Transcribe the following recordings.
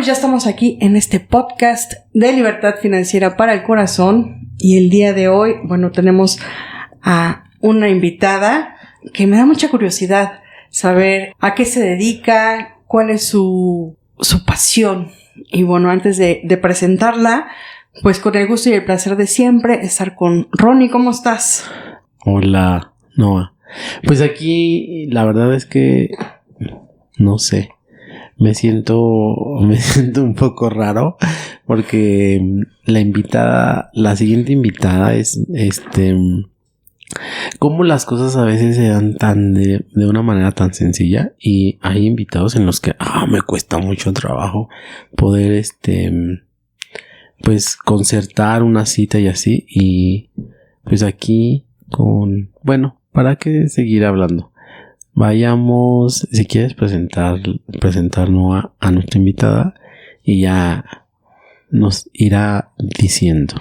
pues ya estamos aquí en este podcast de Libertad Financiera para el Corazón y el día de hoy, bueno, tenemos a una invitada que me da mucha curiosidad saber a qué se dedica, cuál es su pasión. Y bueno, antes de presentarla, pues con el gusto y el placer de siempre estar con Ronnie. ¿Cómo estás? Hola, Noah. Pues aquí la verdad es que no sé, me siento un poco raro porque la siguiente invitada es cómo las cosas a veces se dan tan de una manera tan sencilla, y hay invitados en los que me cuesta mucho trabajo poder pues concertar una cita y así, y pues aquí ¿para qué seguir hablando? Vayamos, si quieres presentarnos a nuestra invitada y ya nos irá diciendo.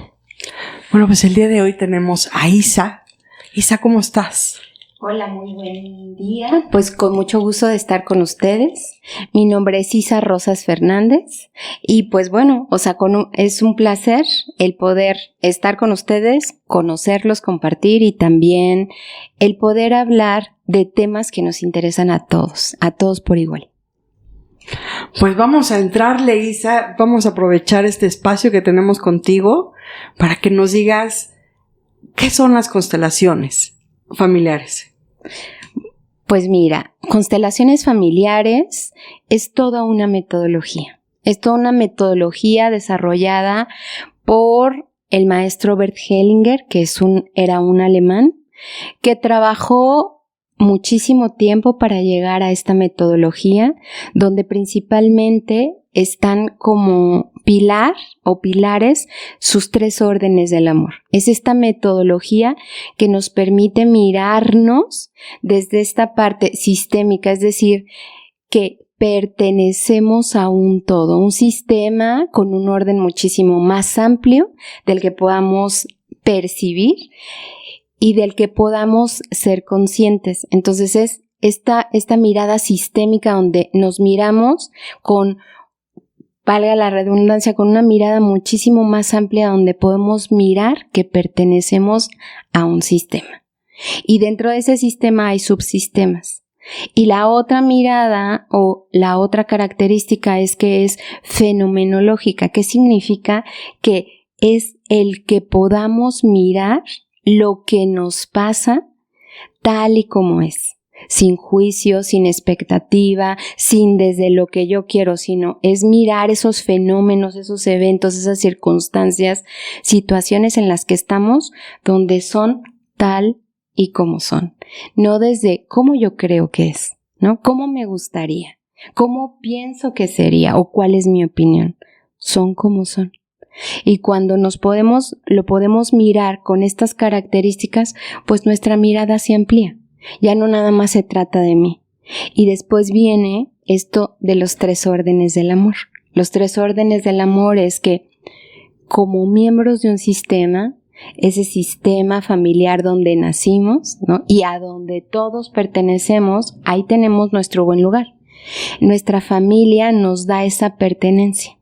Bueno, pues el día de hoy tenemos a Isa. Isa, ¿cómo estás? Hola, muy buen día. Pues con mucho gusto de estar con ustedes. Mi nombre es Isa Rosas Fernández y pues bueno, es un placer el poder estar con ustedes, conocerlos, compartir y también el poder hablar de temas que nos interesan a todos por igual. Pues vamos a entrarle, Isa, vamos a aprovechar este espacio que tenemos contigo para que nos digas qué son las constelaciones familiares. Pues mira, constelaciones familiares es toda una metodología. Es toda una metodología desarrollada por el maestro Bert Hellinger, que era un alemán, que trabajó muchísimo tiempo para llegar a esta metodología, donde principalmente están como pilar o pilares sus 3 órdenes del amor. Es esta metodología que nos permite mirarnos desde esta parte sistémica, es decir, que pertenecemos a un todo, un sistema con un orden muchísimo más amplio del que podamos percibir y del que podamos ser conscientes. Entonces es esta mirada sistémica donde nos miramos con, valga la redundancia, con una mirada muchísimo más amplia donde podemos mirar que pertenecemos a un sistema. Y dentro de ese sistema hay subsistemas. Y la otra mirada o la otra característica es que es fenomenológica, que significa que es el que podamos mirar lo que nos pasa tal y como es, sin juicio, sin expectativa, sin desde lo que yo quiero, sino es mirar esos fenómenos, esos eventos, esas circunstancias, situaciones en las que estamos, donde son tal y como son, no desde cómo yo creo que es, ¿no? Cómo me gustaría, cómo pienso que sería o cuál es mi opinión, son como son. Y cuando lo podemos mirar con estas características, pues nuestra mirada se amplía. Ya no nada más se trata de mí. Y después viene esto de los 3 órdenes del amor. Los 3 órdenes del amor es que como miembros de un sistema, ese sistema familiar donde nacimos, ¿no? Y a donde todos pertenecemos, ahí tenemos nuestro buen lugar. Nuestra familia nos da esa pertenencia.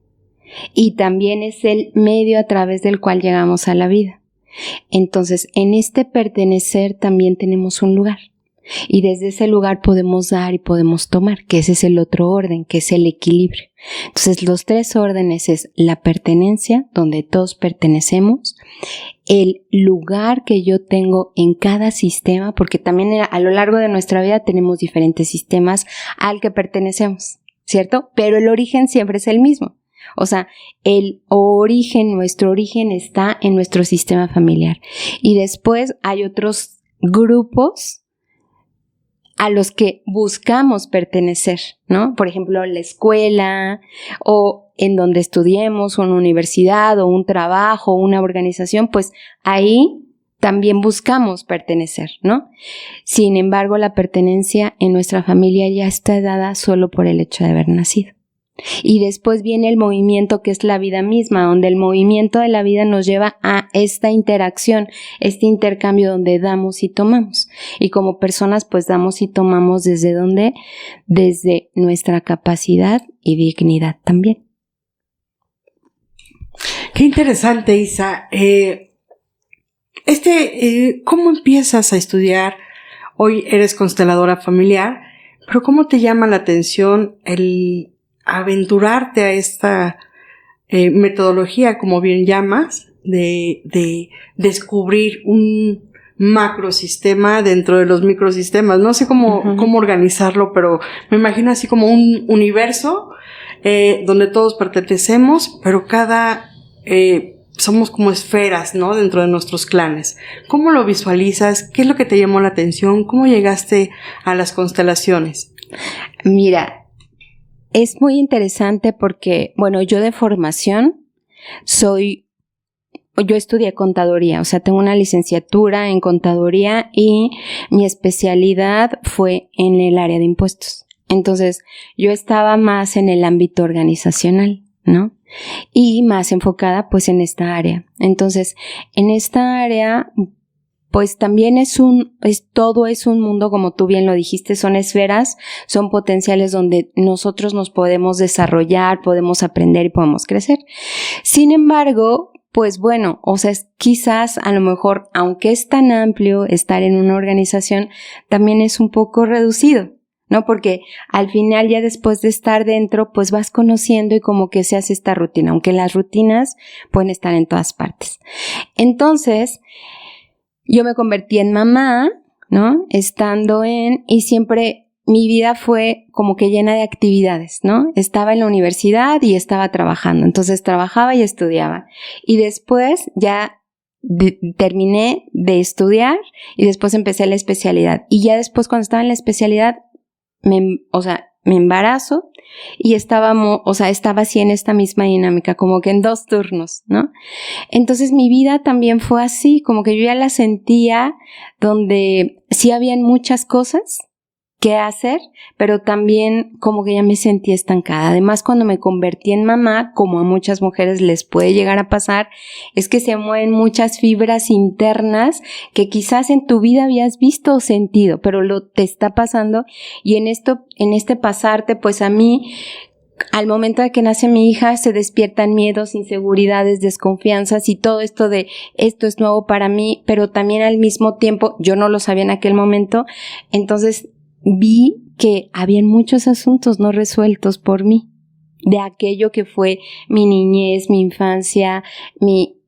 Y también es el medio a través del cual llegamos a la vida. Entonces, en este pertenecer también tenemos un lugar. Y desde ese lugar podemos dar y podemos tomar, que ese es el otro orden, que es el equilibrio. Entonces, los 3 órdenes es la pertenencia, donde todos pertenecemos, el lugar que yo tengo en cada sistema, porque también a lo largo de nuestra vida tenemos diferentes sistemas al que pertenecemos, ¿cierto? Pero el origen siempre es el mismo. O sea, nuestro origen está en nuestro sistema familiar. Y después hay otros grupos a los que buscamos pertenecer, ¿no? Por ejemplo, la escuela o en donde estudiemos, o una universidad, o un trabajo, o una organización, pues ahí también buscamos pertenecer, ¿no? Sin embargo, la pertenencia en nuestra familia ya está dada solo por el hecho de haber nacido. Y después viene el movimiento, que es la vida misma, donde el movimiento de la vida nos lleva a esta interacción, este intercambio donde damos y tomamos. Y como personas, pues damos y tomamos desde nuestra capacidad y dignidad también. Qué interesante, Isa. ¿Cómo empiezas a estudiar? Hoy eres consteladora familiar, pero ¿cómo te llama la atención el aventurarte a esta metodología, como bien llamas, de descubrir un macrosistema dentro de los microsistemas? No sé cómo organizarlo, pero me imagino así como un universo donde todos pertenecemos, pero somos como esferas, ¿no? Dentro de nuestros clanes. ¿Cómo lo visualizas? ¿Qué es lo que te llamó la atención? ¿Cómo llegaste a las constelaciones? Mira, es muy interesante porque, bueno, yo de formación yo estudié contaduría, o sea, tengo una licenciatura en contaduría y mi especialidad fue en el área de impuestos. Entonces, yo estaba más en el ámbito organizacional, ¿no? Y más enfocada, pues, en esta área. Entonces, en esta área, pues también todo es un mundo, como tú bien lo dijiste, son esferas, son potenciales donde nosotros nos podemos desarrollar, podemos aprender y podemos crecer. Sin embargo, pues bueno, o sea, quizás a lo mejor, aunque es tan amplio estar en una organización, también es un poco reducido, ¿no? Porque al final, ya después de estar dentro, pues vas conociendo y como que se hace esta rutina, aunque las rutinas pueden estar en todas partes. Entonces, yo me convertí en mamá, ¿no? Y siempre mi vida fue como que llena de actividades, ¿no? Estaba en la universidad y estaba trabajando, entonces trabajaba y estudiaba. Y después ya terminé de estudiar y después empecé la especialidad. Y ya después, cuando estaba en la especialidad, me embarazo y estaba así en esta misma dinámica, como que en 2 turnos, ¿no? Entonces mi vida también fue así, como que yo ya la sentía, donde sí habían muchas cosas que hacer, pero también como que ya me sentía estancada. Además, cuando me convertí en mamá, como a muchas mujeres les puede llegar a pasar, es que se mueven muchas fibras internas que quizás en tu vida habías visto o sentido, pero te está pasando, y en este pasarte, pues a mí, al momento de que nace mi hija, se despiertan miedos, inseguridades, desconfianzas y todo esto de esto es nuevo para mí, pero también al mismo tiempo yo no lo sabía en aquel momento. Entonces vi que habían muchos asuntos no resueltos por mí, de aquello que fue mi niñez, mi infancia,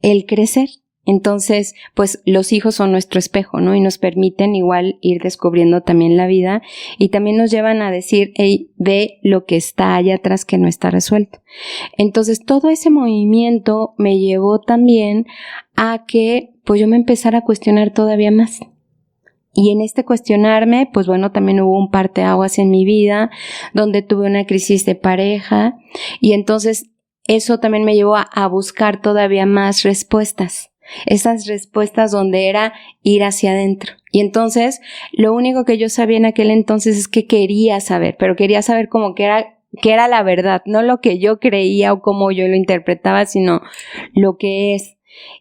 el crecer. Entonces, pues los hijos son nuestro espejo, ¿no? Y nos permiten igual ir descubriendo también la vida, y también nos llevan a decir, hey, ve lo que está allá atrás que no está resuelto. Entonces, todo ese movimiento me llevó también a que, pues yo me empezara a cuestionar todavía más. Y en este cuestionarme, pues bueno, también hubo un parteaguas en mi vida, donde tuve una crisis de pareja, y entonces eso también me llevó a buscar todavía más respuestas. Esas respuestas donde era ir hacia adentro. Y entonces, lo único que yo sabía en aquel entonces es que quería saber, pero quería saber como que era la verdad, no lo que yo creía o cómo yo lo interpretaba, sino lo que es.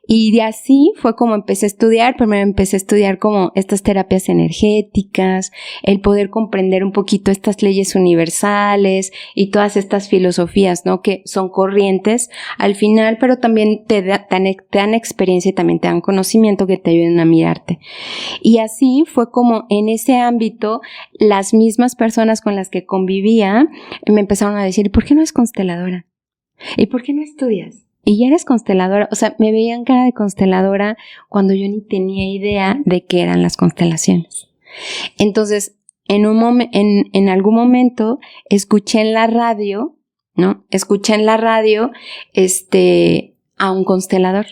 Y de así fue como empecé a estudiar. Primero empecé a estudiar como estas terapias energéticas, el poder comprender un poquito estas leyes universales y todas estas filosofías, ¿no? Que son corrientes al final, pero también te dan experiencia y también te dan conocimiento que te ayudan a mirarte. Y así fue como en ese ámbito las mismas personas con las que convivía me empezaron a decir, ¿por qué no eres consteladora? ¿Y por qué no estudias? Y ya eres consteladora, o sea, me veían cara de consteladora cuando yo ni tenía idea de qué eran las constelaciones. Entonces, en algún momento escuché en la radio, ¿no? A un constelador.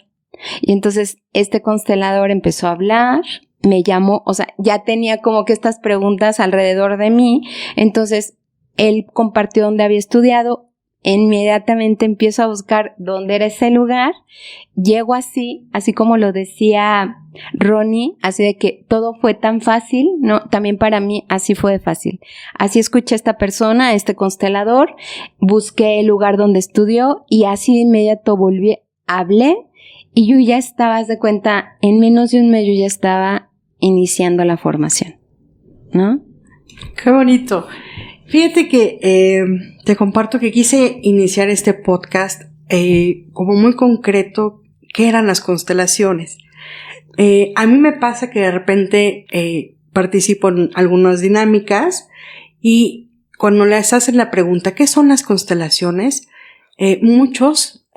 Y entonces este constelador empezó a hablar, me llamó, o sea, ya tenía como que estas preguntas alrededor de mí. Entonces, él compartió dónde había estudiado. Inmediatamente empiezo a buscar dónde era ese lugar, llego así como lo decía Ronnie, así de que todo fue tan fácil, ¿no? También para mí así fue de fácil. Así escuché a esta persona, a este constelador, busqué el lugar donde estudió y así de inmediato hablé y yo ya estaba, haz de cuenta, en menos de un mes yo ya estaba iniciando la formación, ¿no? ¡Qué bonito! Fíjate que te comparto que quise iniciar este podcast como muy concreto qué eran las constelaciones. A mí me pasa que de repente participo en algunas dinámicas y cuando les hacen la pregunta ¿qué son las constelaciones? Muchos,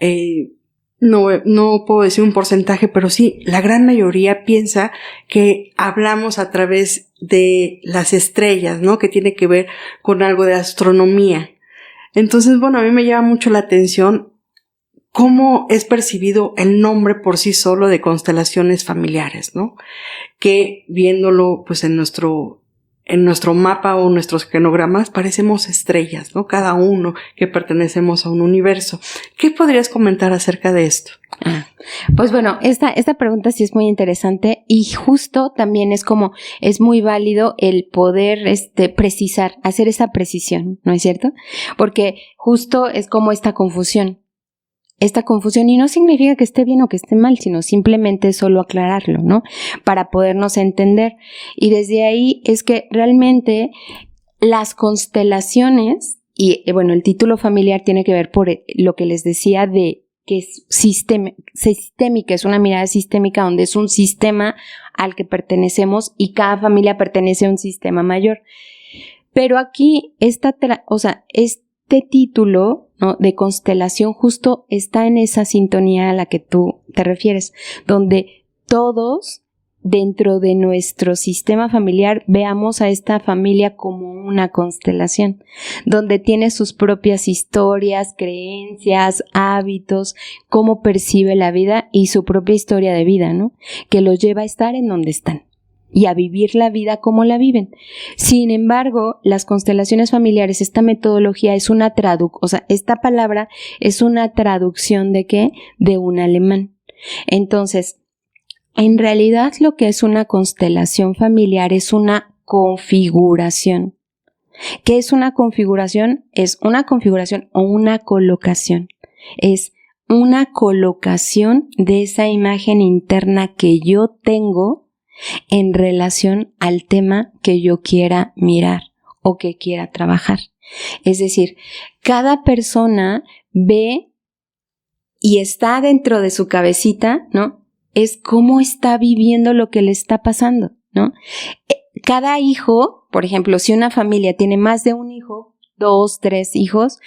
no puedo decir un porcentaje, pero sí, la gran mayoría piensa que hablamos a través de las estrellas, ¿no? Que tiene que ver con algo de astronomía. Entonces, bueno, a mí me llama mucho la atención cómo es percibido el nombre por sí solo de constelaciones familiares, ¿no? Que viéndolo, pues, en nuestro mapa o nuestros genogramas parecemos estrellas, ¿no? Cada uno que pertenecemos a un universo. ¿Qué podrías comentar acerca de esto? Pues bueno, esta pregunta sí es muy interesante y justo también es muy válido el poder precisar, hacer esa precisión, ¿no es cierto? Porque justo es como esta confusión y no significa que esté bien o que esté mal, sino simplemente es solo aclararlo, ¿no? Para podernos entender. Y desde ahí es que realmente las constelaciones, y bueno, el título familiar tiene que ver por lo que les decía de que es sistémica, es una mirada sistémica donde es un sistema al que pertenecemos y cada familia pertenece a un sistema mayor. Pero aquí este título, ¿no?, de constelación justo está en esa sintonía a la que tú te refieres, donde todos dentro de nuestro sistema familiar veamos a esta familia como una constelación, donde tiene sus propias historias, creencias, hábitos, cómo percibe la vida y su propia historia de vida, ¿no?, que los lleva a estar en donde están y a vivir la vida como la viven. Sin embargo, las constelaciones familiares, esta metodología es esta palabra es una traducción ¿de qué? De un alemán. Entonces, en realidad lo que es una constelación familiar es una configuración. ¿Qué es una configuración? Es una configuración o una colocación. Es una colocación de esa imagen interna que yo tengo en relación al tema que yo quiera mirar o que quiera trabajar. Es decir, cada persona ve y está dentro de su cabecita, ¿no? Es cómo está viviendo lo que le está pasando, ¿no? Cada hijo, por ejemplo, si una familia tiene más de un hijo, 2, 3 hijos,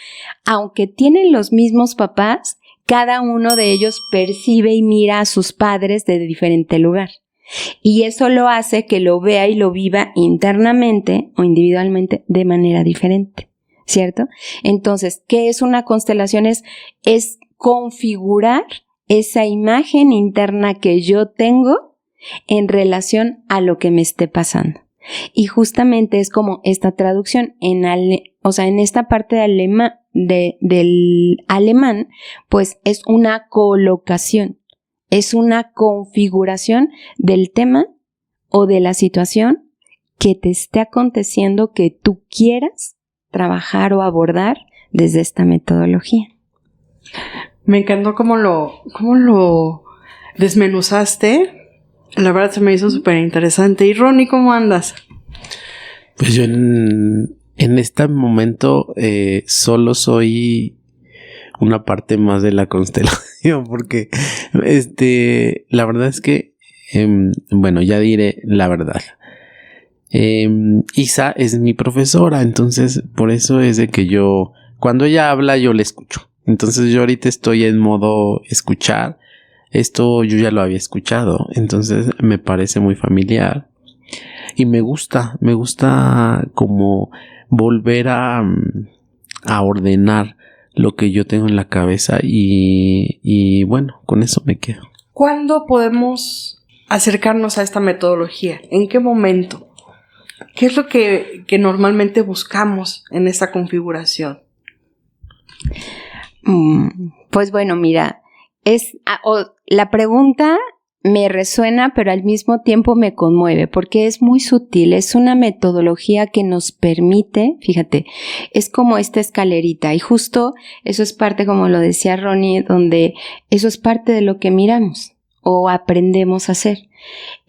aunque tienen los mismos papás, cada uno de ellos percibe y mira a sus padres de diferente lugar. Y eso lo hace que lo vea y lo viva internamente o individualmente de manera diferente, ¿cierto? Entonces, ¿qué es una constelación? Es configurar esa imagen interna que yo tengo en relación a lo que me esté pasando. Y justamente es como esta traducción en esta parte del alemán, pues es una colocación. Es una configuración del tema o de la situación que te esté aconteciendo que tú quieras trabajar o abordar desde esta metodología. Me encantó cómo lo desmenuzaste. La verdad se me hizo súper interesante. Y Ronnie, ¿cómo andas? Pues yo en este momento solo soy una parte más de la constelación, porque la verdad es que bueno, ya diré la verdad. Isa es mi profesora, entonces por eso es de que yo, cuando ella habla, yo le escucho. Entonces yo ahorita estoy en modo escuchar. Esto yo ya lo había escuchado, entonces me parece muy familiar y me gusta como volver a ordenar lo que yo tengo en la cabeza y bueno, con eso me quedo. ¿Cuándo podemos acercarnos a esta metodología? ¿En qué momento? ¿Qué es lo que normalmente buscamos en esta configuración? Pues bueno, mira, la pregunta me resuena, pero al mismo tiempo me conmueve, porque es muy sutil, es una metodología que nos permite, fíjate, es como esta escalerita, y justo eso es parte, como lo decía Ronnie, donde eso es parte de lo que miramos o aprendemos a hacer.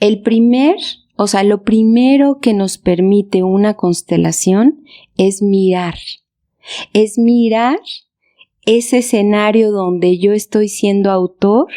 Lo primero que nos permite una constelación es mirar ese escenario donde yo estoy siendo autor,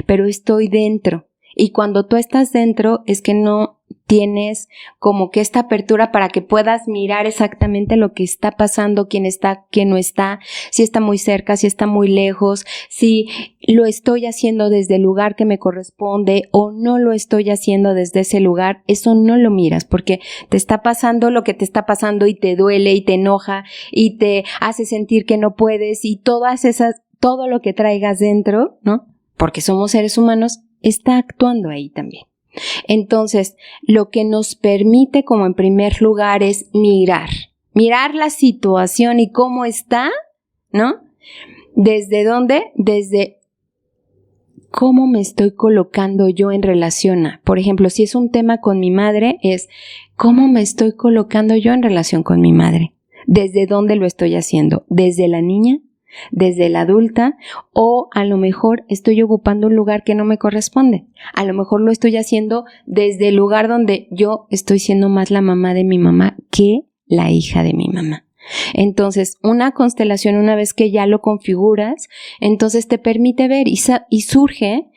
pero estoy dentro. Y cuando tú estás dentro es que no tienes como que esta apertura para que puedas mirar exactamente lo que está pasando, quién está, quién no está, si está muy cerca, si está muy lejos, si lo estoy haciendo desde el lugar que me corresponde o no lo estoy haciendo desde ese lugar. Eso no lo miras porque te está pasando lo que te está pasando y te duele y te enoja y te hace sentir que no puedes y todo lo que traigas dentro, ¿no? Porque somos seres humanos, está actuando ahí también. Entonces, lo que nos permite como en primer lugar es mirar la situación y cómo está, ¿no? ¿Desde dónde? Desde cómo me estoy colocando yo en relación a, por ejemplo, si es un tema con mi madre, es cómo me estoy colocando yo en relación con mi madre. ¿Desde dónde lo estoy haciendo? ¿Desde la niña? ¿Desde la adulta? O a lo mejor estoy ocupando un lugar que no me corresponde. A lo mejor lo estoy haciendo desde el lugar donde yo estoy siendo más la mamá de mi mamá que la hija de mi mamá. Entonces, una constelación, una vez que ya lo configuras, entonces te permite ver y surge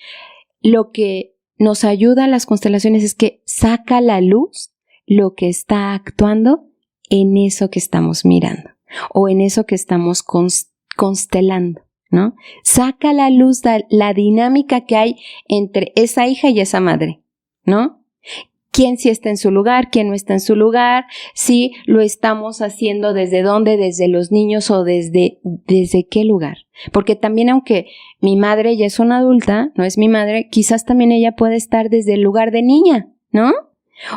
lo que nos ayuda a las constelaciones es que saca a la luz lo que está actuando en eso que estamos mirando o en eso que estamos constelando, ¿no? Saca a la luz la dinámica que hay entre esa hija y esa madre, ¿no? ¿Quién sí está en su lugar? ¿Quién no está en su lugar? Si lo estamos haciendo desde dónde, desde los niños o desde qué lugar. Porque también aunque mi madre ya es una adulta, no es mi madre, quizás también ella puede estar desde el lugar de niña, ¿no?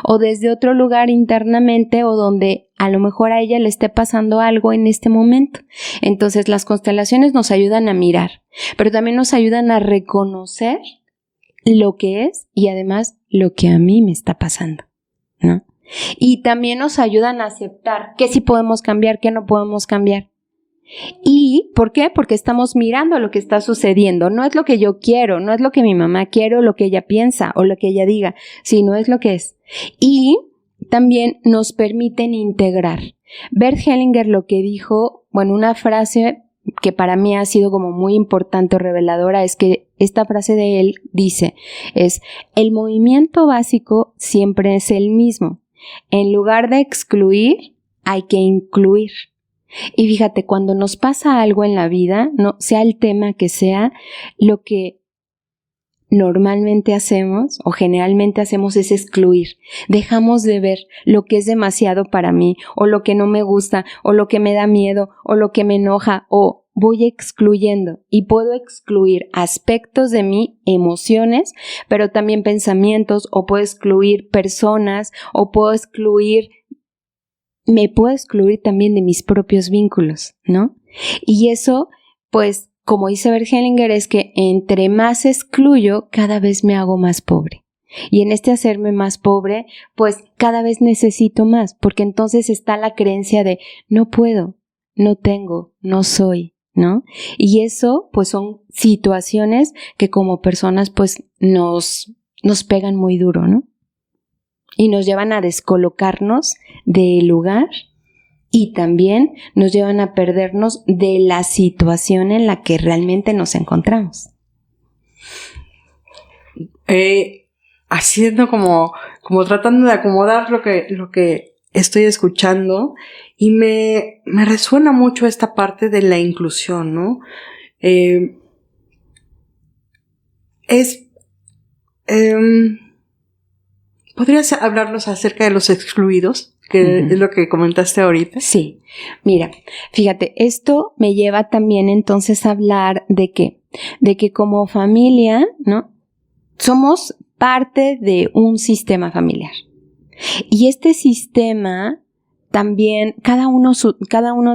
O desde otro lugar internamente o donde a lo mejor a ella le esté pasando algo en este momento. Entonces las constelaciones nos ayudan a mirar, pero también nos ayudan a reconocer lo que es y además lo que a mí me está pasando, ¿no? Y también nos ayudan a aceptar qué sí podemos cambiar, qué no podemos cambiar. ¿Y por qué? Porque estamos mirando lo que está sucediendo. No es lo que yo quiero, no es lo que mi mamá quiere o lo que ella piensa o lo que ella diga, sino es lo que es. Y también nos permiten integrar. Bert Hellinger lo que dijo, bueno, una frase que para mí ha sido como muy importante o reveladora es que esta frase de él dice, el movimiento básico siempre es el mismo. En lugar de excluir, hay que incluir. Y fíjate, cuando nos pasa algo en la vida, no sea el tema que sea, lo que normalmente hacemos o generalmente hacemos es excluir. Dejamos de ver lo que es demasiado para mí o lo que no me gusta o lo que me da miedo o lo que me enoja o voy excluyendo y puedo excluir aspectos de mí, emociones, pero también pensamientos o puedo excluir personas o me puedo excluir también de mis propios vínculos, ¿no? Y eso, pues, como dice Bert Hellinger, es que entre más excluyo, cada vez me hago más pobre. Y en este hacerme más pobre, pues cada vez necesito más, porque entonces está la creencia de no puedo, no tengo, no soy, ¿no? Y eso, pues son situaciones que como personas, pues nos pegan muy duro, ¿no? Y nos llevan a descolocarnos del lugar y también nos llevan a perdernos de la situación en la que realmente nos encontramos. Haciendo como tratando de acomodar lo que estoy escuchando y me resuena mucho esta parte de la inclusión, ¿no? ¿Podrías hablarnos acerca de los excluidos? Que es lo que comentaste ahorita. Sí, mira, fíjate, esto me lleva también entonces a hablar de que como familia, ¿no? Somos parte de un sistema familiar. Y este sistema también, cada uno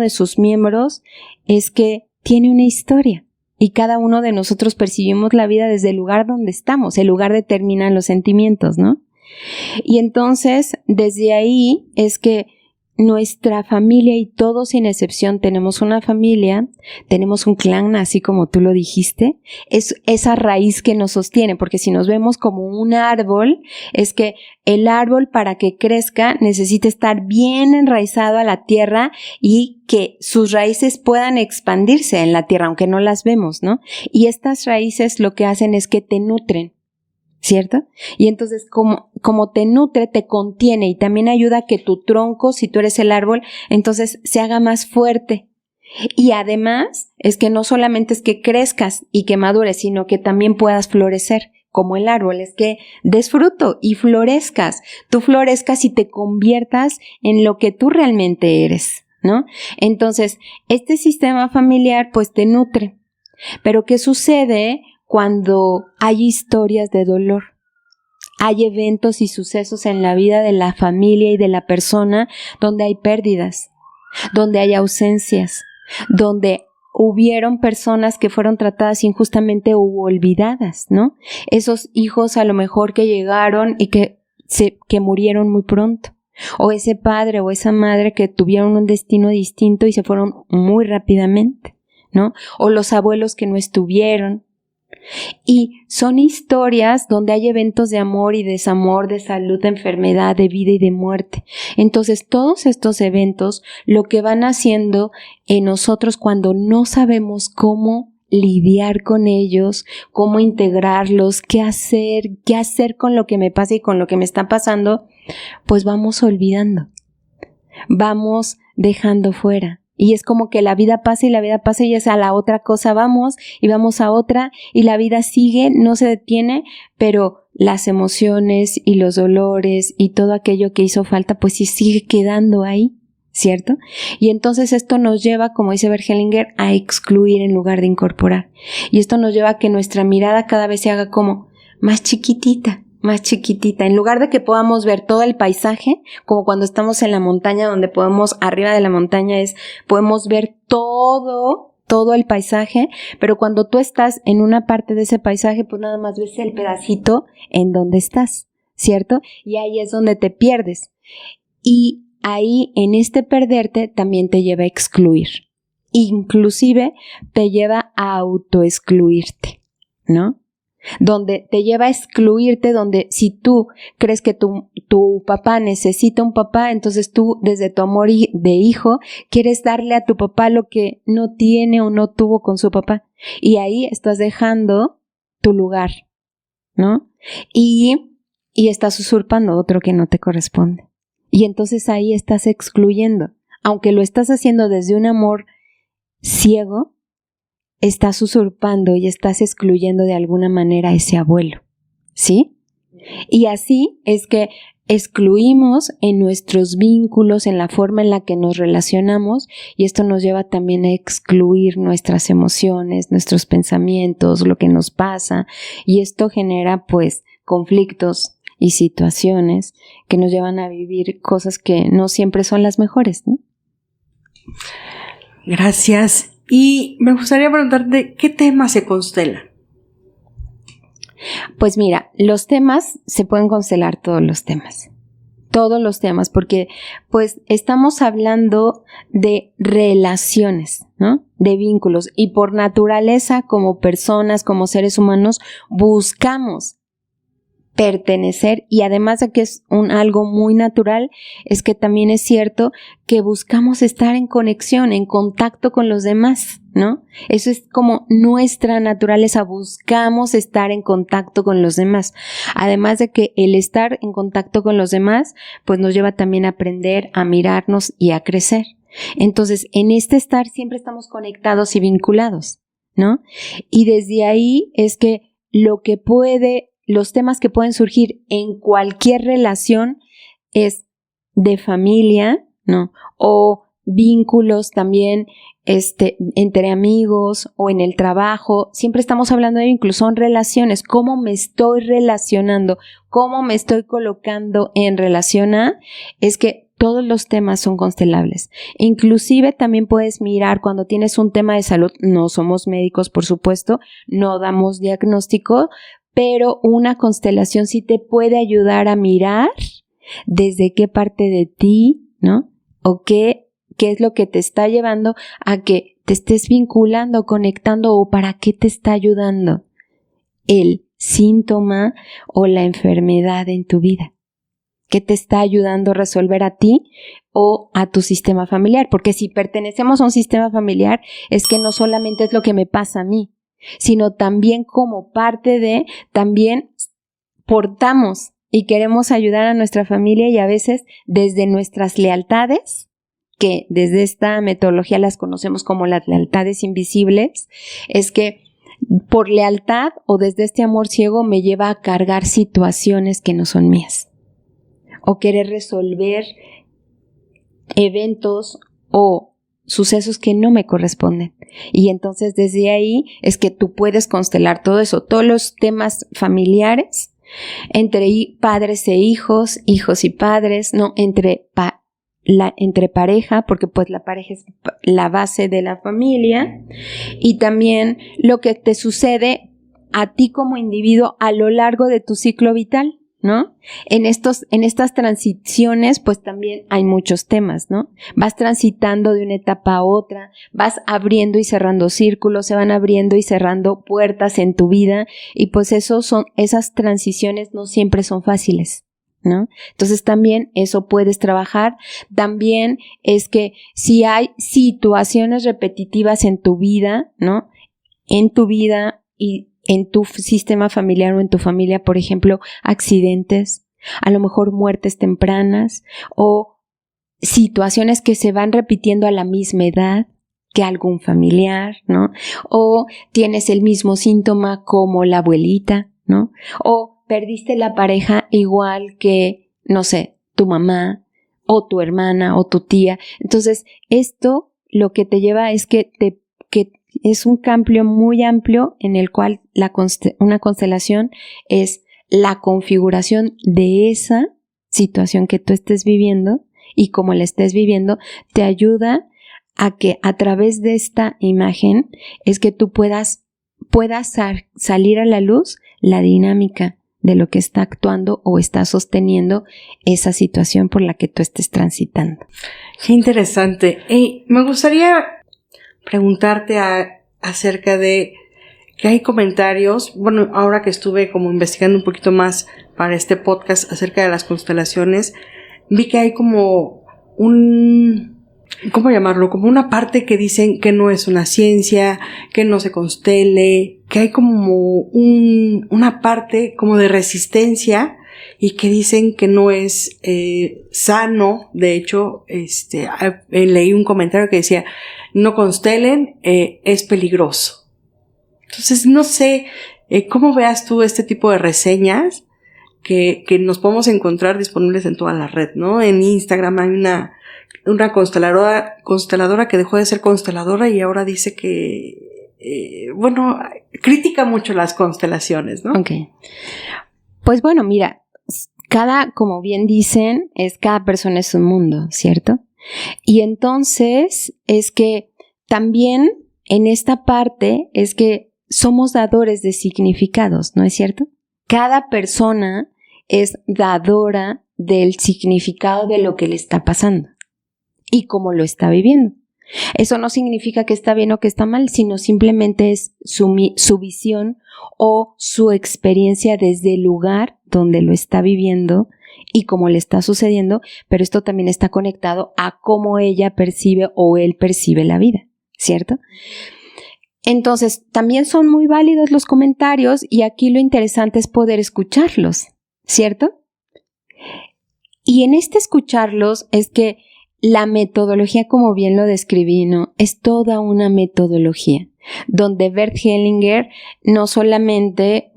de sus miembros es que tiene una historia. Y cada uno de nosotros percibimos la vida desde el lugar donde estamos. El lugar determina los sentimientos, ¿no? Y entonces, desde ahí es que nuestra familia, y todos sin excepción tenemos una familia, tenemos un clan, así como tú lo dijiste, es esa raíz que nos sostiene, porque si nos vemos como un árbol, es que el árbol para que crezca necesita estar bien enraizado a la tierra y que sus raíces puedan expandirse en la tierra, aunque no las vemos, ¿no? Y estas raíces lo que hacen es que te nutren, ¿cierto? Y entonces como te nutre, te contiene y también ayuda a que tu tronco, si tú eres el árbol, entonces se haga más fuerte. Y además es que no solamente es que crezcas y que madures, sino que también puedas florecer como el árbol, es que des fruto y florezcas. Tú florezcas y te conviertas en lo que tú realmente eres, ¿no? Entonces, este sistema familiar pues te nutre. Pero ¿qué sucede cuando hay historias de dolor? Hay eventos y sucesos en la vida de la familia y de la persona donde hay pérdidas, donde hay ausencias, donde hubieron personas que fueron tratadas injustamente u olvidadas, ¿no? Esos hijos a lo mejor que llegaron y que murieron muy pronto. O ese padre o esa madre que tuvieron un destino distinto y se fueron muy rápidamente, ¿no? O los abuelos que no estuvieron. Y son historias donde hay eventos de amor y desamor, de salud, de enfermedad, de vida y de muerte. Entonces, todos estos eventos lo que van haciendo en nosotros cuando no sabemos cómo lidiar con ellos, cómo integrarlos, qué hacer con lo que me pasa y con lo que me está pasando, pues vamos olvidando, vamos dejando fuera. Y es como que la vida pasa y es a la otra cosa vamos y vamos a otra y la vida sigue, no se detiene, pero las emociones y los dolores y todo aquello que hizo falta pues sí sigue quedando ahí, ¿cierto? Y entonces esto nos lleva, como dice Bert Hellinger, a excluir en lugar de incorporar. Y esto nos lleva a que nuestra mirada cada vez se haga como más chiquitita. En lugar de que podamos ver todo el paisaje, como cuando estamos en la montaña, donde podemos, arriba de la montaña podemos ver todo el paisaje, pero cuando tú estás en una parte de ese paisaje, pues nada más ves el pedacito en donde estás, ¿cierto? Y ahí es donde te pierdes. Y ahí, en este perderte, también te lleva a excluir. Inclusive te lleva a autoexcluirte, ¿no? Donde te lleva a excluirte, donde si tú crees que tu papá necesita un papá, entonces tú desde tu amor de hijo quieres darle a tu papá lo que no tiene o no tuvo con su papá, y ahí estás dejando tu lugar, ¿no? Y estás usurpando otro que no te corresponde, y entonces ahí estás excluyendo, aunque lo estás haciendo desde un amor ciego. Estás usurpando y estás excluyendo de alguna manera a ese abuelo, ¿sí? Y así es que excluimos en nuestros vínculos, en la forma en la que nos relacionamos, y esto nos lleva también a excluir nuestras emociones, nuestros pensamientos, lo que nos pasa, y esto genera pues conflictos y situaciones que nos llevan a vivir cosas que no siempre son las mejores, ¿no? Gracias. Y me gustaría preguntarte, ¿qué temas se constelan? Pues mira, los temas, se pueden constelar todos los temas, porque pues estamos hablando de relaciones, ¿no? De vínculos, y por naturaleza, como personas, como seres humanos, buscamos pertenecer, y además de que es algo muy natural, es que también es cierto que buscamos estar en conexión, en contacto con los demás, ¿no? Eso es como nuestra naturaleza, buscamos estar en contacto con los demás. Además de que el estar en contacto con los demás, pues nos lleva también a aprender, a mirarnos y a crecer. Entonces, en este estar siempre estamos conectados y vinculados, ¿no? Y desde ahí es que los temas que pueden surgir en cualquier relación es de familia, ¿no? O vínculos también entre amigos o en el trabajo. Siempre estamos hablando de vínculos, son relaciones. ¿Cómo me estoy relacionando? ¿Cómo me estoy colocando en relación a? Es que todos los temas son constelables. Inclusive también puedes mirar cuando tienes un tema de salud. No somos médicos, por supuesto, no damos diagnóstico, pero una constelación sí te puede ayudar a mirar desde qué parte de ti, ¿no? ¿O qué es lo que te está llevando a que te estés vinculando, conectando, o para qué te está ayudando el síntoma o la enfermedad en tu vida? ¿Qué te está ayudando a resolver a ti o a tu sistema familiar? Porque si pertenecemos a un sistema familiar, es que no solamente es lo que me pasa a mí, sino también como parte de, también portamos y queremos ayudar a nuestra familia, y a veces desde nuestras lealtades, que desde esta metodología las conocemos como las lealtades invisibles, es que por lealtad o desde este amor ciego me lleva a cargar situaciones que no son mías, o querer resolver eventos o sucesos que no me corresponden. Y entonces desde ahí es que tú puedes constelar todo eso, todos los temas familiares, entre padres e hijos, hijos y padres, no, entre pareja, porque pues la pareja es la base de la familia, y también lo que te sucede a ti como individuo a lo largo de tu ciclo vital, ¿no? En estas transiciones, pues también hay muchos temas, ¿no? Vas transitando de una etapa a otra, vas abriendo y cerrando círculos, se van abriendo y cerrando puertas en tu vida, y pues esas transiciones no siempre son fáciles, ¿no? Entonces también eso puedes trabajar. También es que si hay situaciones repetitivas en tu vida, ¿no? En tu vida y en tu sistema familiar o en tu familia, por ejemplo, accidentes, a lo mejor muertes tempranas, o situaciones que se van repitiendo a la misma edad que algún familiar, ¿no? O tienes el mismo síntoma como la abuelita, ¿no? O perdiste la pareja igual que, no sé, tu mamá o tu hermana o tu tía. Entonces, esto lo que te lleva es que es un cambio muy amplio en el cual una constelación es la configuración de esa situación que tú estés viviendo, y como la estés viviendo, te ayuda a que a través de esta imagen es que tú puedas salir a la luz la dinámica de lo que está actuando o está sosteniendo esa situación por la que tú estés transitando. Qué interesante. Me gustaría preguntarte acerca de que hay comentarios, bueno, ahora que estuve como investigando un poquito más para este podcast acerca de las constelaciones, vi que hay como ¿cómo llamarlo? Como una parte que dicen que no es una ciencia, que no se constele, que hay como una parte como de resistencia, y que dicen que no es sano. De hecho, leí un comentario que decía, no constelen, es peligroso. Entonces, no sé cómo veas tú este tipo de reseñas que nos podemos encontrar disponibles en toda la red, ¿no? En Instagram hay una consteladora que dejó de ser consteladora y ahora dice que, critica mucho las constelaciones, ¿no? Ok. Pues bueno, mira, como bien dicen, cada persona es un mundo, ¿cierto? Y entonces es que también en esta parte es que somos dadores de significados, ¿no es cierto? Cada persona es dadora del significado de lo que le está pasando y cómo lo está viviendo. Eso no significa que está bien o que está mal, sino simplemente es su visión o su experiencia desde el lugar donde lo está viviendo y cómo le está sucediendo, pero esto también está conectado a cómo ella percibe o él percibe la vida, ¿cierto? Entonces, también son muy válidos los comentarios, y aquí lo interesante es poder escucharlos, ¿cierto? Y en escucharlos es que la metodología, como bien lo describí, ¿no? Es toda una metodología, donde Bert Hellinger no solamente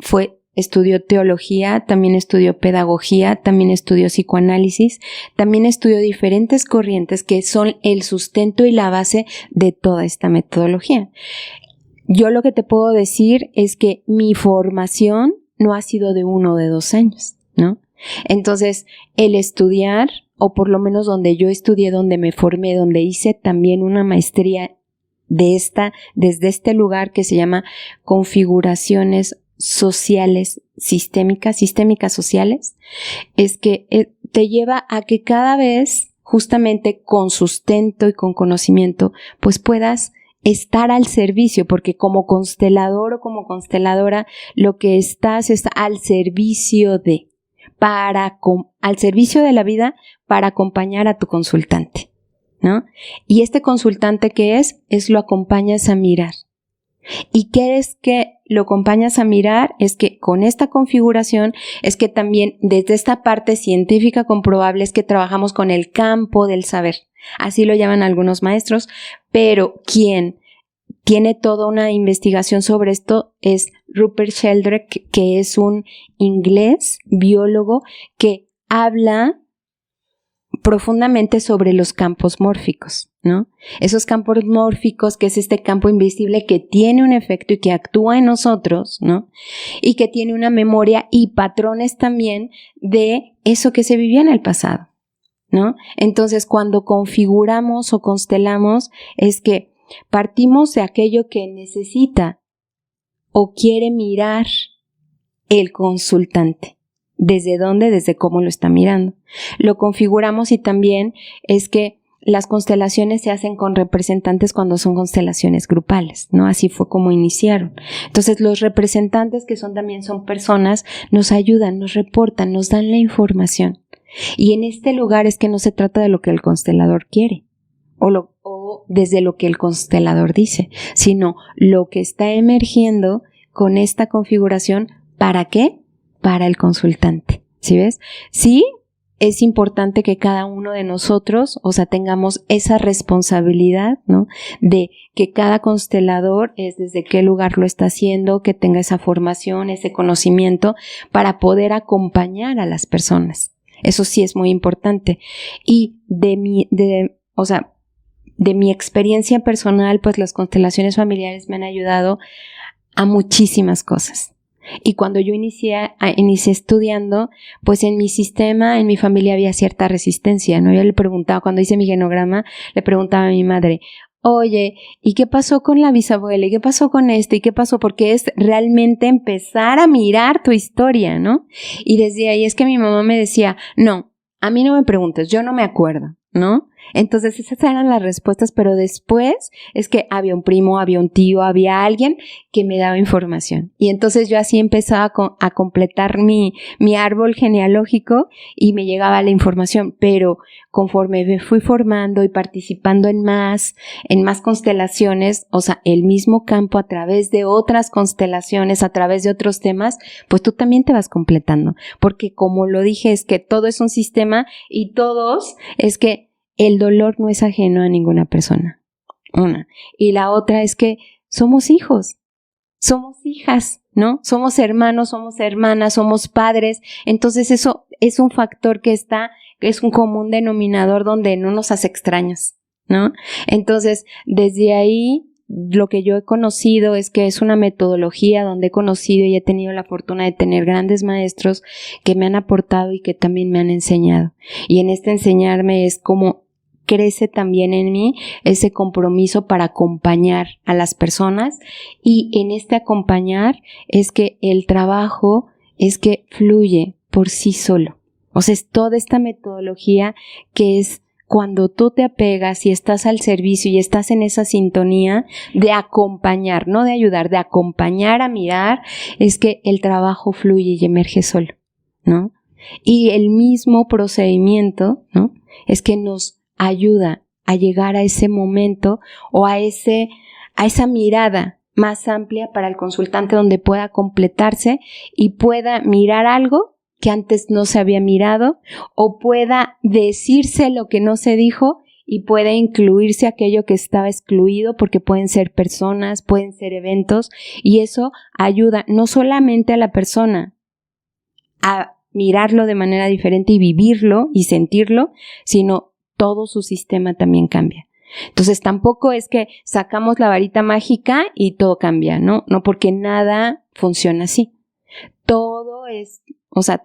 estudió teología, también estudió pedagogía, también estudió psicoanálisis, también estudió diferentes corrientes que son el sustento y la base de toda esta metodología. Yo lo que te puedo decir es que mi formación no ha sido de 1 o de 2 años, ¿no? Entonces, el estudiar, o por lo menos donde yo estudié, donde me formé, donde hice también una maestría desde este lugar que se llama configuraciones sociales sistémicas sociales, es que te lleva a que cada vez justamente con sustento y con conocimiento, pues puedas estar al servicio, porque como constelador o como consteladora, lo que estás es al servicio al servicio de la vida para acompañar a tu consultante, ¿no? Y este consultante, ¿qué es? Lo acompañas a mirar. ¿Y qué es que lo acompañas a mirar? Es que con esta configuración es que también desde esta parte científica comprobable es que trabajamos con el campo del saber. Así lo llaman algunos maestros, pero quien tiene toda una investigación sobre esto es Rupert Sheldrake, que es un inglés biólogo que habla profundamente sobre los campos mórficos, ¿no? Esos campos mórficos, que es este campo invisible que tiene un efecto y que actúa en nosotros, ¿no? Y que tiene una memoria y patrones también de eso que se vivía en el pasado, ¿no? Entonces, cuando configuramos o constelamos, es que partimos de aquello que necesita o quiere mirar el consultante. ¿Desde dónde? Desde cómo lo está mirando. Lo configuramos y también es que las constelaciones se hacen con representantes cuando son constelaciones grupales, ¿no? Así fue como iniciaron. Entonces los representantes, que también son personas, nos ayudan, nos reportan, nos dan la información. Y en este lugar es que no se trata de lo que el constelador quiere o desde lo que el constelador dice, sino lo que está emergiendo con esta configuración. ¿Para qué? Para el consultante, ¿sí ves? Sí, es importante que cada uno de nosotros, tengamos esa responsabilidad, ¿no? De que cada constelador es desde qué lugar lo está haciendo, que tenga esa formación, ese conocimiento para poder acompañar a las personas. Eso sí es muy importante. Y de mi experiencia personal, pues las constelaciones familiares me han ayudado a muchísimas cosas. Y cuando yo inicié estudiando, pues en mi sistema, en mi familia había cierta resistencia, ¿no? Yo le preguntaba, cuando hice mi genograma, le preguntaba a mi madre, oye, ¿y qué pasó con la bisabuela? ¿Y qué pasó con esto? ¿Y qué pasó? Porque es realmente empezar a mirar tu historia, ¿no? Y desde ahí es que mi mamá me decía, no, a mí no me preguntes, yo no me acuerdo, ¿no? Entonces esas eran las respuestas, pero después es que había un primo, había un tío, había alguien que me daba información. Y entonces yo así empezaba a completar mi árbol genealógico y me llegaba la información, pero conforme me fui formando y participando en más constelaciones, el mismo campo a través de otras constelaciones, a través de otros temas, pues tú también te vas completando. Porque como lo dije, es que todo es un sistema y todos es que el dolor no es ajeno a ninguna persona. Una. Y la otra es que somos hijos, somos hijas, ¿no? Somos hermanos, somos hermanas, somos padres. Entonces eso es un factor que es un común denominador donde no nos hace extraños, ¿no? Entonces, desde ahí, lo que yo he conocido es que es una metodología donde he conocido y he tenido la fortuna de tener grandes maestros que me han aportado y que también me han enseñado. Y en este enseñarme es como crece también en mí ese compromiso para acompañar a las personas, y en este acompañar es que el trabajo es que fluye por sí solo. Es toda esta metodología que es cuando tú te apegas y estás al servicio y estás en esa sintonía de acompañar, no de ayudar, de acompañar a mirar, es que el trabajo fluye y emerge solo, ¿no? Y el mismo procedimiento, ¿no? Es que nos ayuda a llegar a ese momento o a esa mirada más amplia para el consultante, donde pueda completarse y pueda mirar algo que antes no se había mirado, o pueda decirse lo que no se dijo y pueda incluirse aquello que estaba excluido, porque pueden ser personas, pueden ser eventos, y eso ayuda no solamente a la persona a mirarlo de manera diferente y vivirlo y sentirlo, sino todo su sistema también cambia. Entonces tampoco es que sacamos la varita mágica y todo cambia, ¿no? No, porque nada funciona así. Todo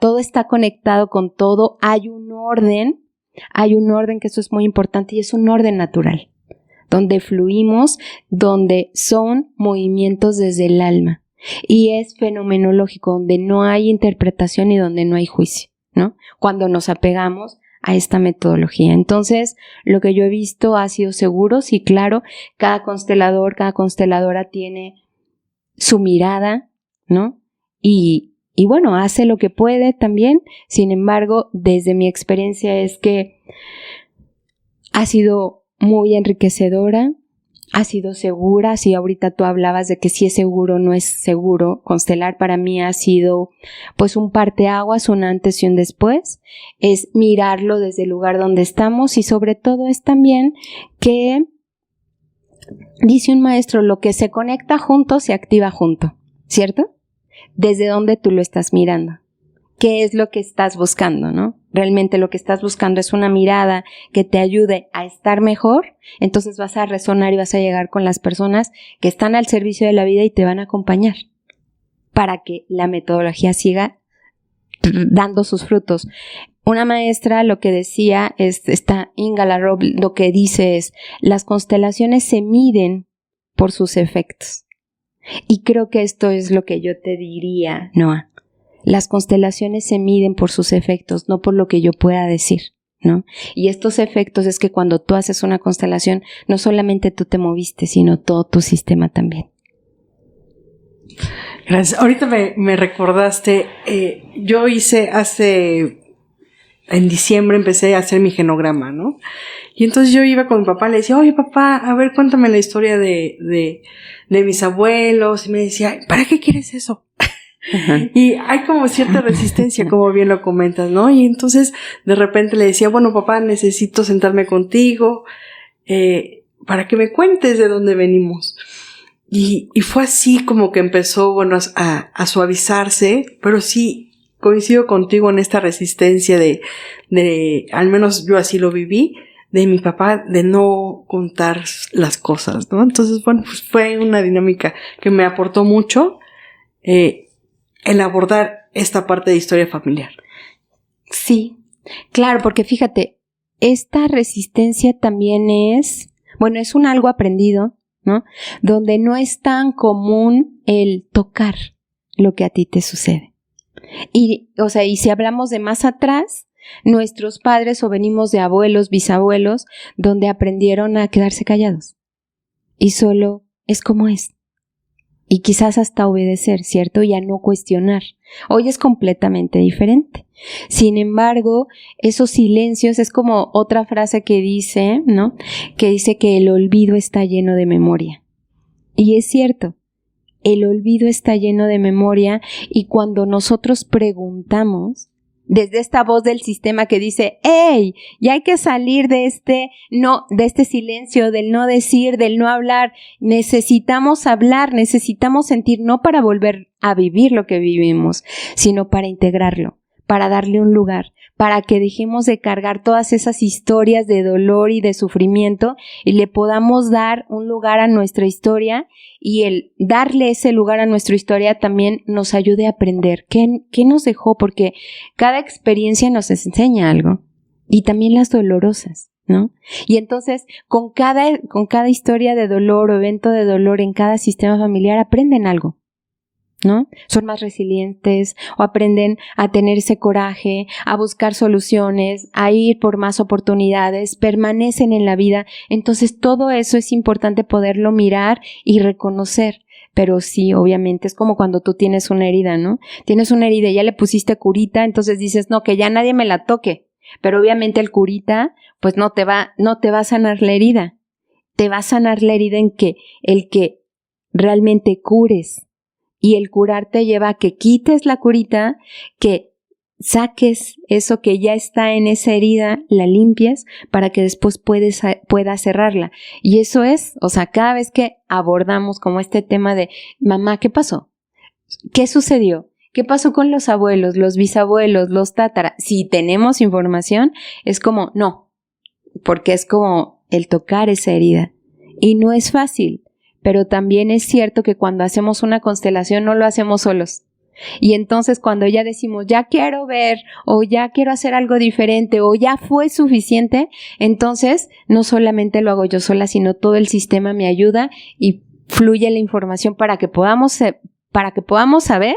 todo está conectado con todo. Hay un orden que eso es muy importante, y es un orden natural, donde fluimos, donde son movimientos desde el alma, y es fenomenológico, donde no hay interpretación y donde no hay juicio, ¿no? Cuando nos apegamos a esta metodología. Entonces, lo que yo he visto ha sido seguro, sí, claro, cada constelador, cada consteladora tiene su mirada, ¿no? Y bueno, hace lo que puede también. Sin embargo, desde mi experiencia es que ha sido muy enriquecedora, ha sido segura. Si ahorita tú hablabas de que si es seguro o no es seguro, constelar para mí ha sido pues un parteaguas, un antes y un después. Es mirarlo desde el lugar donde estamos y sobre todo es también que, dice un maestro, lo que se conecta junto se activa junto, ¿cierto? Desde dónde tú lo estás mirando. ¿Qué es lo que estás buscando, no? Realmente lo que estás buscando es una mirada que te ayude a estar mejor, entonces vas a resonar y vas a llegar con las personas que están al servicio de la vida y te van a acompañar para que la metodología siga dando sus frutos. Una maestra lo que decía, esta Inga Larob, lo que dice es, las constelaciones se miden por sus efectos. Y creo que esto es lo que yo te diría, Noa. Las constelaciones se miden por sus efectos, no por lo que yo pueda decir, ¿no? Y estos efectos es que cuando tú haces una constelación, no solamente tú te moviste, sino todo tu sistema también. Gracias. Ahorita me recordaste, yo hice en diciembre empecé a hacer mi genograma, ¿no? Y entonces yo iba con mi papá, le decía, oye papá, a ver, cuéntame la historia de mis abuelos. Y me decía, ¿para qué quieres eso? Uh-huh. Y hay como cierta resistencia, como bien lo comentas, ¿no? Y entonces de repente le decía, bueno papá, necesito sentarme contigo, para que me cuentes de dónde venimos. Y fue así como que empezó, bueno, a suavizarse, pero sí coincido contigo en esta resistencia de, al menos yo así lo viví, de mi papá, de no contar las cosas, ¿no? Entonces, bueno, pues fue una dinámica que me aportó mucho, el abordar esta parte de historia familiar. Sí, claro, porque fíjate, esta resistencia también es, bueno, es un algo aprendido, ¿no? Donde no es tan común el tocar lo que a ti te sucede. Y, o sea, y si hablamos de más atrás, nuestros padres o venimos de abuelos, bisabuelos, donde aprendieron a quedarse callados. Y solo es como es. Y quizás hasta obedecer, ¿cierto? Y a no cuestionar. Hoy es completamente diferente. Sin embargo, esos silencios es como otra frase que dice, ¿no? Que dice que el olvido está lleno de memoria. Y es cierto, el olvido está lleno de memoria y cuando nosotros preguntamos, desde esta voz del sistema que dice, ¡hey! Ya hay que salir de este silencio, del no decir, del no hablar. Necesitamos hablar, necesitamos sentir, no para volver a vivir lo que vivimos, sino para integrarlo, para darle un lugar, para que dejemos de cargar todas esas historias de dolor y de sufrimiento y le podamos dar un lugar a nuestra historia y el darle ese lugar a nuestra historia también nos ayude a aprender qué nos dejó, porque cada experiencia nos enseña algo y también las dolorosas, ¿no? Y entonces con cada historia de dolor o evento de dolor en cada sistema familiar aprenden algo, ¿no? Son más resilientes o aprenden a tener ese coraje, a buscar soluciones, a ir por más oportunidades, permanecen en la vida. Entonces todo eso es importante poderlo mirar y reconocer. Pero sí, obviamente, es como cuando tú tienes una herida, ¿no? Tienes una herida y ya le pusiste curita, entonces dices, no, que ya nadie me la toque. Pero obviamente el curita, pues no te va a sanar la herida. Te va a sanar la herida en que el que realmente cures. Y el curar te lleva a que quites la curita, que saques eso que ya está en esa herida, la limpies para que después puedas cerrarla. Y eso es, o sea, cada vez que abordamos como este tema de mamá, ¿qué pasó? ¿Qué sucedió? ¿Qué pasó con los abuelos, los bisabuelos, los tatara? Si tenemos información, es como, no, porque es como el tocar esa herida. Y no es fácil. Pero también es cierto que cuando hacemos una constelación no lo hacemos solos. Y entonces cuando ya decimos, ya quiero ver, o ya quiero hacer algo diferente, o ya fue suficiente, entonces no solamente lo hago yo sola, sino todo el sistema me ayuda y fluye la información para que podamos saber,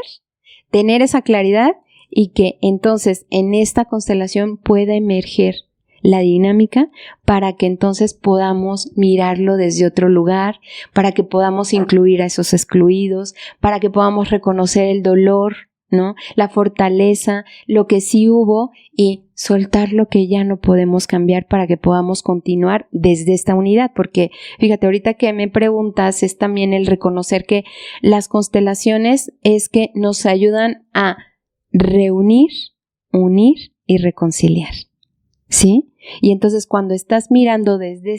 tener esa claridad y que entonces en esta constelación pueda emerger la dinámica para que entonces podamos mirarlo desde otro lugar, para que podamos incluir a esos excluidos, para que podamos reconocer el dolor, ¿no? La fortaleza, lo que sí hubo y soltar lo que ya no podemos cambiar para que podamos continuar desde esta unidad. Porque fíjate, ahorita que me preguntas es también el reconocer que las constelaciones es que nos ayudan a reunir, unir y reconciliar, ¿sí? Y entonces cuando estás mirando desde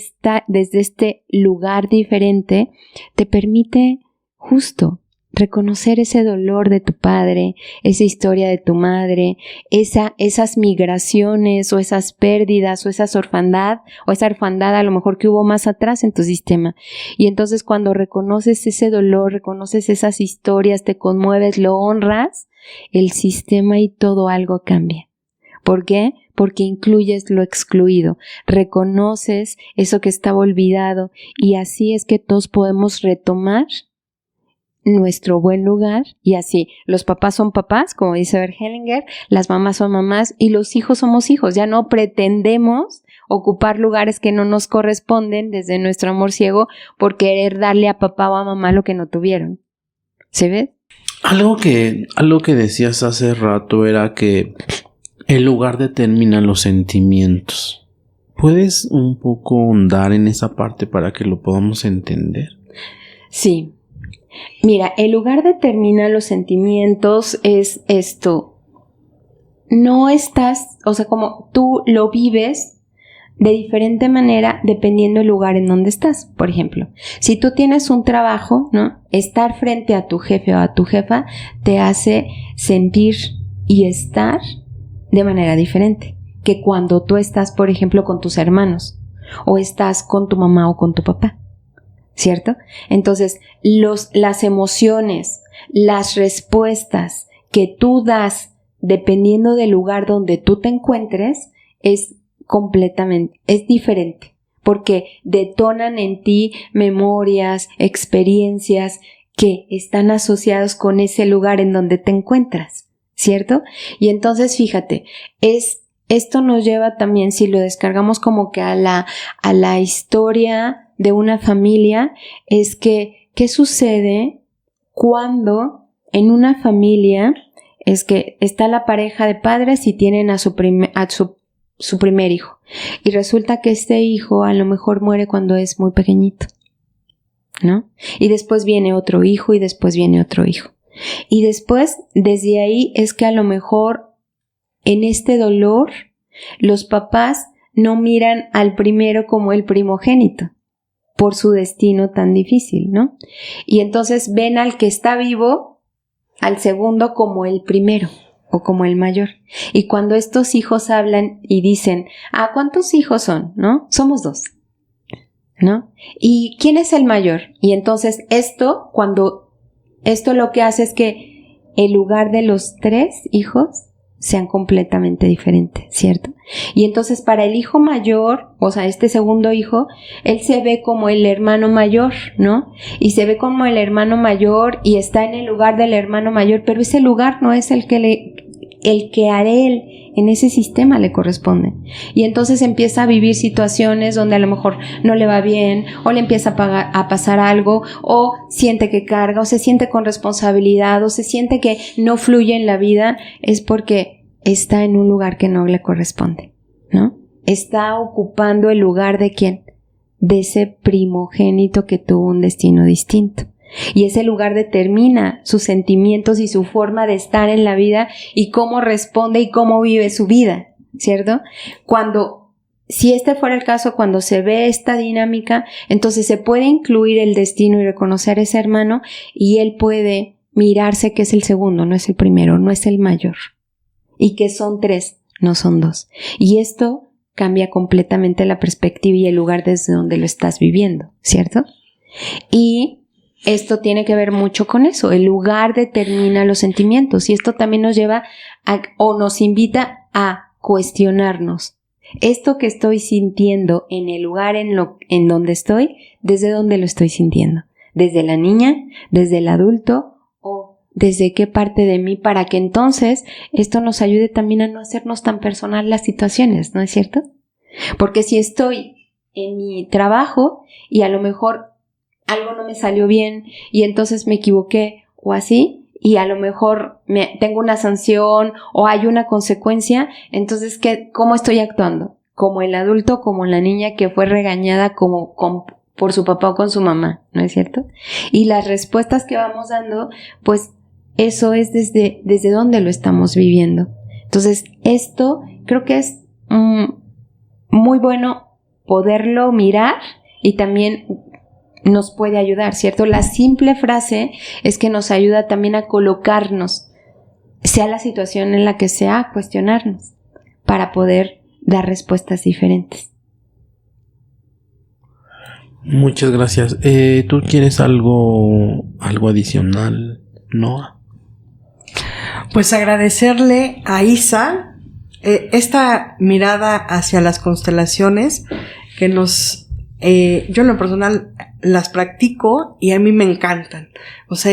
este lugar diferente, te permite justo reconocer ese dolor de tu padre, esa historia de tu madre, esas migraciones o esas pérdidas o esa orfandad a lo mejor que hubo más atrás en tu sistema. Y entonces cuando reconoces ese dolor, reconoces esas historias, te conmueves, lo honras, el sistema y todo algo cambia. ¿Por qué? Porque incluyes lo excluido, reconoces eso que estaba olvidado y así es que todos podemos retomar nuestro buen lugar y así los papás son papás, como dice Bert Hellinger, las mamás son mamás y los hijos somos hijos. Ya no pretendemos ocupar lugares que no nos corresponden desde nuestro amor ciego por querer darle a papá o a mamá lo que no tuvieron. ¿Se ve? Algo que decías hace rato era que el lugar determina los sentimientos. ¿Puedes un poco ahondar en esa parte para que lo podamos entender? Sí. Mira, el lugar determina los sentimientos es esto. No estás, o sea, como tú lo vives de diferente manera dependiendo del lugar en donde estás. Por ejemplo, si tú tienes un trabajo, ¿no? Estar frente a tu jefe o a tu jefa te hace sentir y estar de manera diferente que cuando tú estás, por ejemplo, con tus hermanos o estás con tu mamá o con tu papá. ¿Cierto? Entonces, las emociones, las respuestas que tú das dependiendo del lugar donde tú te encuentres es diferente, porque detonan en ti memorias, experiencias que están asociados con ese lugar en donde te encuentras, ¿cierto? Y entonces, fíjate, esto nos lleva también, si lo descargamos como que a la historia de una familia, es que, ¿qué sucede cuando en una familia es que está la pareja de padres y tienen a su primer hijo? Y resulta que este hijo a lo mejor muere cuando es muy pequeñito, ¿no? Y después viene otro hijo y después viene otro hijo. Y después, desde ahí es que a lo mejor en este dolor los papás no miran al primero como el primogénito por su destino tan difícil, ¿no? Y entonces ven al que está vivo, al segundo, como el primero o como el mayor. Y cuando estos hijos hablan y dicen, ¿cuántos hijos son? ¿No? Somos 2, ¿no? ¿Y quién es el mayor? Y entonces esto lo que hace es que el lugar de los 3 hijos sean completamente diferentes, ¿cierto? Y entonces para el hijo mayor, o sea, este segundo hijo, él se ve como el hermano mayor, ¿no? Y se ve como el hermano mayor y está en el lugar del hermano mayor, pero ese lugar no es el que a él en ese sistema le corresponde. Y entonces empieza a vivir situaciones donde a lo mejor no le va bien, o le empieza a pasar algo, o siente que carga, o se siente con responsabilidad, o se siente que no fluye en la vida, es porque está en un lugar que no le corresponde, ¿no? Está ocupando el lugar de ¿quién? De ese primogénito que tuvo un destino distinto. Y ese lugar determina sus sentimientos y su forma de estar en la vida y cómo responde y cómo vive su vida, ¿cierto? Si este fuera el caso, cuando se ve esta dinámica, entonces se puede incluir el destino y reconocer ese hermano y él puede mirarse que es el segundo, no es el primero, no es el mayor. Y que son 3, no son 2. Y esto cambia completamente la perspectiva y el lugar desde donde lo estás viviendo, ¿cierto? Y esto tiene que ver mucho con eso. El lugar determina los sentimientos y esto también nos lleva o nos invita a cuestionarnos. Esto que estoy sintiendo en el lugar en donde estoy, ¿desde dónde lo estoy sintiendo? ¿Desde la niña? ¿Desde el adulto? ¿O desde qué parte de mí, para que entonces esto nos ayude también a no hacernos tan personal las situaciones, ¿no es cierto? Porque si estoy en mi trabajo y a lo mejor algo no me salió bien y entonces me equivoqué o así, y a lo mejor tengo una sanción o hay una consecuencia, entonces ¿cómo estoy actuando? Como el adulto, como la niña que fue regañada por su papá o con su mamá, ¿no es cierto? Y las respuestas que vamos dando, pues eso es desde dónde lo estamos viviendo. Entonces, esto creo que es muy bueno poderlo mirar y también nos puede ayudar, ¿cierto? La simple frase es que nos ayuda también a colocarnos, sea la situación en la que sea, a cuestionarnos para poder dar respuestas diferentes. Muchas gracias. ¿Tú quieres algo adicional, Noa? Pues agradecerle a Isa esta mirada hacia las constelaciones que yo en lo personal las practico y a mí me encantan. O sea,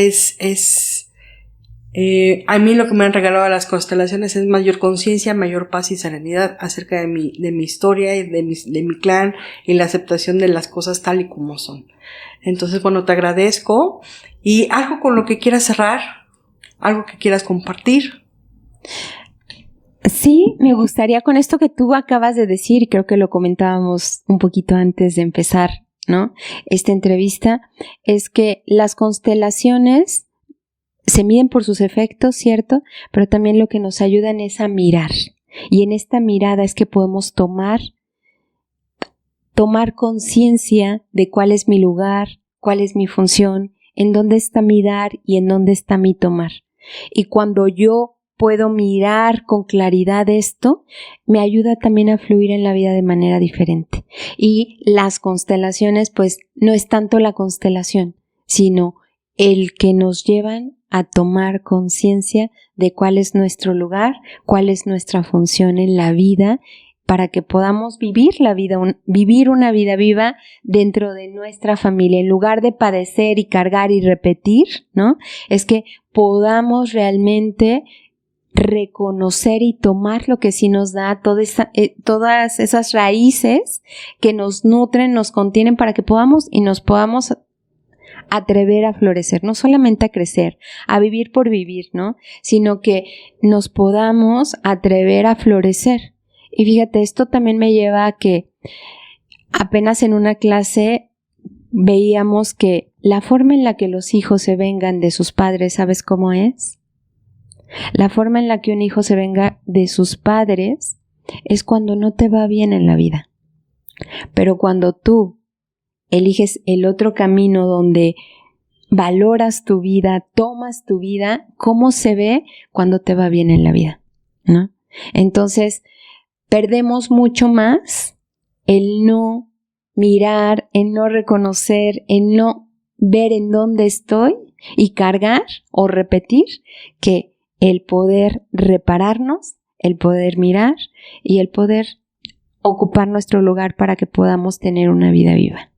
a mí lo que me han regalado las constelaciones es mayor conciencia, mayor paz y serenidad acerca de mi historia y de mi clan y la aceptación de las cosas tal y como son. Entonces, bueno, te agradezco. Y algo con lo que quieras cerrar, algo que quieras compartir. Sí, me gustaría con esto que tú acabas de decir, creo que lo comentábamos un poquito antes de empezar, ¿no? Esta entrevista, es que las constelaciones se miden por sus efectos, ¿cierto? Pero también lo que nos ayudan es a mirar. Y en esta mirada es que podemos tomar conciencia de cuál es mi lugar, cuál es mi función, en dónde está mi dar y en dónde está mi tomar. Y cuando yo puedo mirar con claridad esto, me ayuda también a fluir en la vida de manera diferente. Y las constelaciones, pues, no es tanto la constelación, sino el que nos llevan a tomar conciencia de cuál es nuestro lugar, cuál es nuestra función en la vida, para que podamos vivir vivir una vida viva dentro de nuestra familia, en lugar de padecer y cargar y repetir, ¿no? Es que podamos realmente reconocer y tomar lo que sí nos da, todas esas raíces que nos nutren, nos contienen, para que nos podamos atrever a florecer, no solamente a crecer, a vivir por vivir, ¿no? Sino que nos podamos atrever a florecer. Y fíjate, esto también me lleva a que apenas en una clase veíamos que la forma en la que los hijos se vengan de sus padres, ¿sabes cómo es? La forma en la que un hijo se venga de sus padres es cuando no te va bien en la vida. Pero cuando tú eliges el otro camino donde valoras tu vida, tomas tu vida, ¿cómo se ve cuando te va bien en la vida? ¿No? Entonces, perdemos mucho más el no mirar, en no reconocer, en no ver en dónde estoy y cargar o repetir, que el poder repararnos, el poder mirar y el poder ocupar nuestro lugar para que podamos tener una vida viva.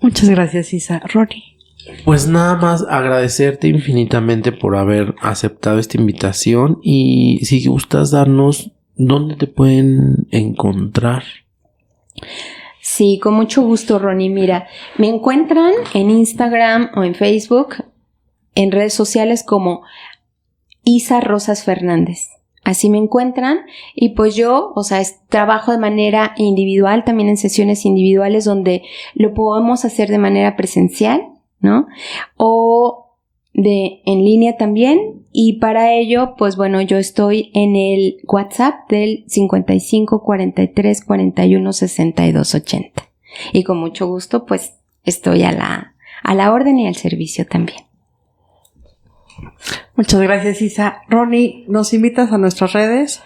Muchas gracias, Isa. Ronnie. Pues nada más agradecerte infinitamente por haber aceptado esta invitación, y si gustas darnos dónde te pueden encontrar. Sí, con mucho gusto, Ronnie. Mira, me encuentran en Instagram o en Facebook, en redes sociales como Isa Rosas Fernández. Así me encuentran, y pues yo, trabajo de manera individual, también en sesiones individuales donde lo podemos hacer de manera presencial, ¿no? O en línea también, y para ello, pues bueno, yo estoy en el WhatsApp del 55 43 41 62 80. Y con mucho gusto, pues estoy a la orden y al servicio también. Muchas gracias, Isa. Ronnie, ¿nos invitas a nuestras redes?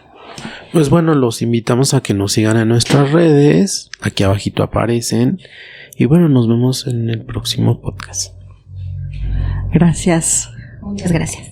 Pues bueno, los invitamos a que nos sigan en nuestras redes. Aquí abajito aparecen. Y bueno, nos vemos en el próximo podcast. Gracias. Muchas gracias.